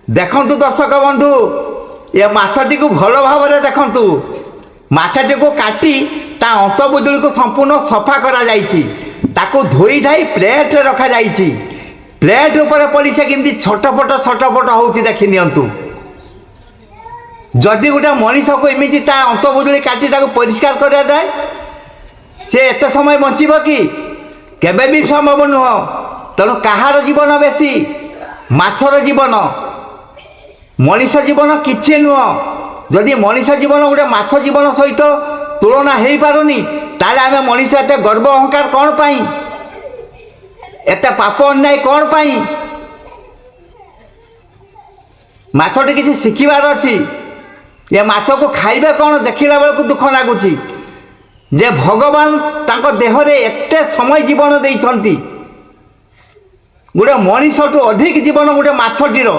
ଦେଖନ୍ତୁ ଦର୍ଶକ ବନ୍ଧୁ, ଏ ମାଛଟିକୁ ଭଲ ଭାବରେ ଦେଖନ୍ତୁ। ମାଛଟିକୁ କାଟି ତା ଅନ୍ତବୁଜୁଳିକୁ ସମ୍ପୂର୍ଣ୍ଣ ସଫା କରାଯାଇଛି। ତାକୁ ଧୋଇ ଧାଇ ପ୍ଲେଟ୍ରେ ରଖାଯାଇଛି। ପ୍ଲେଟ୍ ଉପରେ ପଡ଼ି ସେ କେମିତି ଛଟପଟ ହେଉଛି ଦେଖି ନିଅନ୍ତୁ। ଯଦି ଗୋଟେ ମଣିଷକୁ ଏମିତି ତା ଅନ୍ତବୁଜୁଳି କାଟି ତାକୁ ପରିଷ୍କାର କରାଯାଏ, ସେ ଏତେ ସମୟ ବଞ୍ଚିବ କି? କେବେ ବି ସମ୍ଭବ ନୁହଁ। ତେଣୁ କାହାର ଜୀବନ ବେଶୀ? ମାଛର ଜୀବନ। ମଣିଷ ଜୀବନ କିଛି ନୁହଁ। ଯଦି ମଣିଷ ଜୀବନ ଗୋଟେ ମାଛ ଜୀବନ ସହିତ ତୁଳନା ହେଇପାରୁନି, ତାହେଲେ ଆମେ ମଣିଷ ଏତେ ଗର୍ବ ଅହଙ୍କାର କ'ଣ ପାଇଁ? ଏତେ ପାପ ଅନ୍ୟାୟ କ'ଣ ପାଇଁ? ମାଛଟି କିଛି ଶିଖିବାର ଅଛି। ଏ ମାଛକୁ ଖାଇବେ କ'ଣ ଦେଖିଲା ବେଳକୁ ଦୁଃଖ ଲାଗୁଛି ଯେ ଭଗବାନ ତାଙ୍କ ଦେହରେ ଏତେ ସମୟ ଜୀବନ ଦେଇଛନ୍ତି। ଗୋଟେ ମଣିଷଠୁ ଅଧିକ ଜୀବନ ଗୋଟେ ମାଛଟିର।